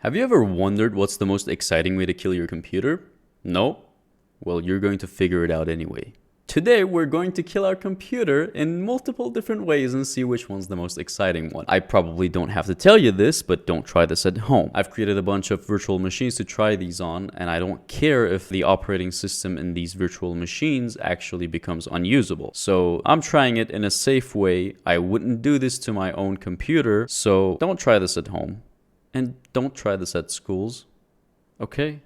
Have you ever wondered what's the most exciting way to kill your computer? No? Well, you're going to figure it out anyway. Today, we're going to kill our computer in multiple different ways and see which one's the most exciting one. I probably don't have to tell you this, but don't try this at home. I've created a bunch of virtual machines to try these on, and I don't care if the operating system in these virtual machines actually becomes unusable. So I'm trying it in a safe way. I wouldn't do this to my own computer, so don't try this at home. And don't try this at schools, okay?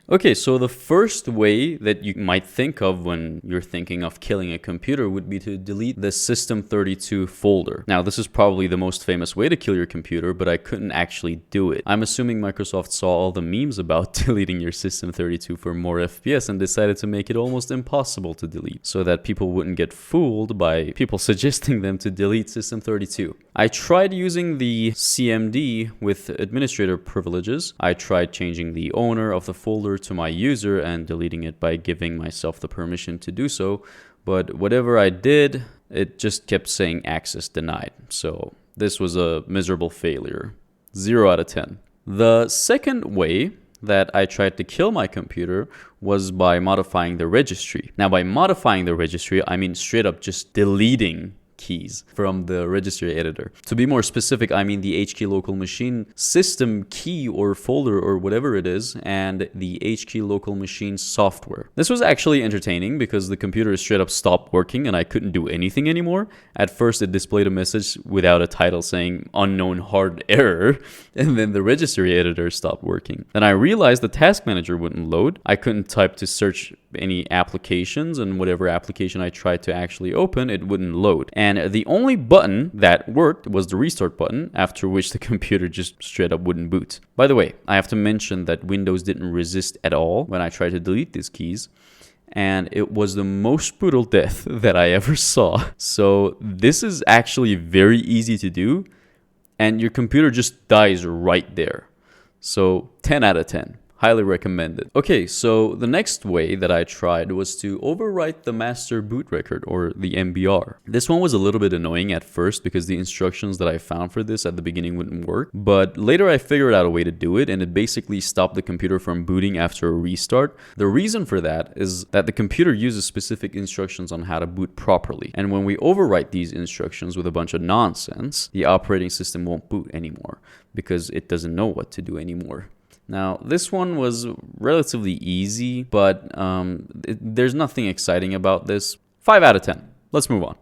Okay, so the first way that you might think of when you're thinking of killing a computer would be to delete the System32 folder. Now, this is probably the most famous way to kill your computer, but I couldn't actually do it. I'm assuming Microsoft saw all the memes about deleting your System32 for more FPS and decided to make it almost impossible to delete, so that people wouldn't get fooled by people suggesting them to delete System32. I tried using the CMD with administrator privileges. I tried changing the owner of the folder to my user and deleting it by giving myself the permission to do so, but whatever I did, it just kept saying access denied. So this was a miserable failure. 0 out of 10. The second way that I tried to kill my computer was by modifying the registry. Now, by modifying the registry, I mean straight up just deleting keys from the registry editor. To be more specific, I mean the HKey local machine system key or folder or whatever it is, and the HKey local machine software. This was actually entertaining because the computer straight up stopped working and I couldn't do anything anymore. At first, it displayed a message without a title saying unknown hard error, and then the registry editor stopped working. Then I realized the task manager wouldn't load. I couldn't type to search any applications, and whatever application I tried to actually open, it wouldn't load. And the only button that worked was the restart button, after which the computer just straight up wouldn't boot. By the way, I have to mention that Windows didn't resist at all when I tried to delete these keys, and it was the most brutal death that I ever saw. So this is actually very easy to do, and your computer just dies right there. So 10 out of 10. Highly recommended. Okay, so the next way that I tried was to overwrite the master boot record, or the MBR. This one was a little bit annoying at first because the instructions that I found for this at the beginning wouldn't work, but later I figured out a way to do it, and it basically stopped the computer from booting after a restart. The reason for that is that the computer uses specific instructions on how to boot properly, and when we overwrite these instructions with a bunch of nonsense, the operating system won't boot anymore because it doesn't know what to do anymore. Now, this one was relatively easy, but there's nothing exciting about this. 5 out of 10. Let's move on.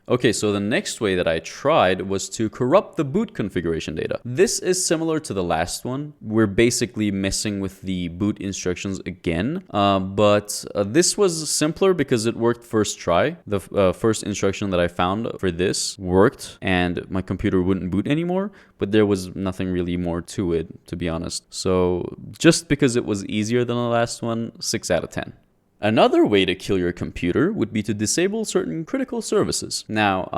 Okay, so the next way that I tried was to corrupt the boot configuration data. This is similar to the last one. We're basically messing with the boot instructions again, but this was simpler because it worked first try. The first instruction that I found for this worked, and my computer wouldn't boot anymore, but there was nothing really more to it, to be honest. So just because it was easier than the last one, 6 out of 10. Another way to kill your computer would be to disable certain critical services. Now,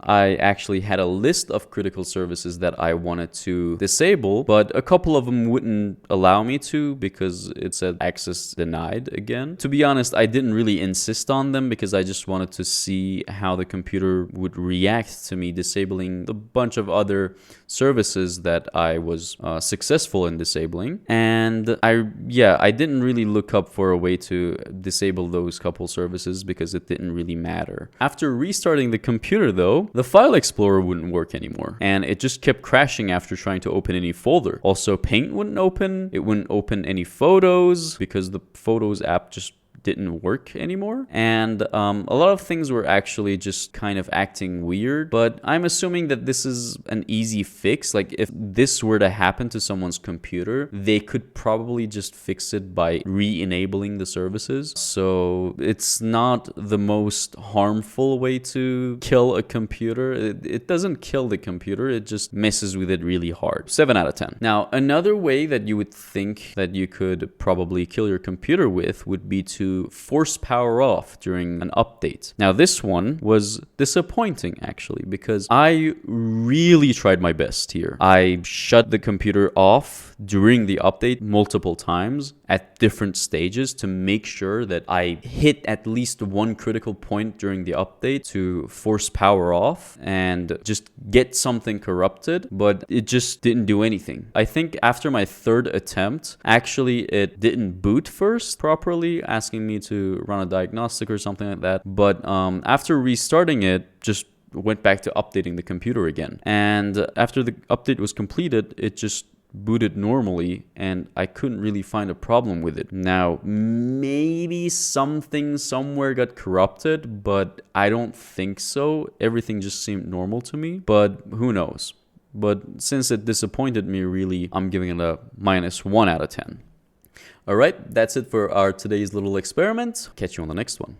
I actually had a list of critical services that I wanted to disable, but a couple of them wouldn't allow me to because it said access denied again. To be honest, I didn't really insist on them because I just wanted to see how the computer would react to me disabling a bunch of other services that I was successful in disabling. And I didn't really look up for a way to disable those couple services because it didn't really matter. After restarting the computer though, the file explorer wouldn't work anymore, and it just kept crashing after trying to open any folder. Also, Paint wouldn't open. It wouldn't open any photos because the Photos app just didn't work anymore, and a lot of things were actually just kind of acting weird, but I'm assuming that this is an easy fix. Like, if this were to happen to someone's computer, they could probably just fix it by re-enabling the services. So it's not the most harmful way to kill a computer. It doesn't kill the computer, it just messes with it really hard. 7 out of 10. Now, another way that you would think that you could probably kill your computer with would be to to force power off during an update. Now, this one was disappointing actually, because I really tried my best here. I shut the computer off during the update multiple times at different stages to make sure that I hit at least one critical point during the update to force power off and just get something corrupted, but it just didn't do anything. I think after my third attempt, actually it didn't boot first properly, asking me to run a diagnostic or something like that. But after restarting it, just went back to updating the computer again. And after the update was completed, it just booted normally, and I couldn't really find a problem with it. Now, maybe something somewhere got corrupted, but I don't think so. Everything just seemed normal to me, but who knows? But since it disappointed me really, I'm giving it a -1 out of 10. All right, that's it for our today's little experiment. Catch you on the next one.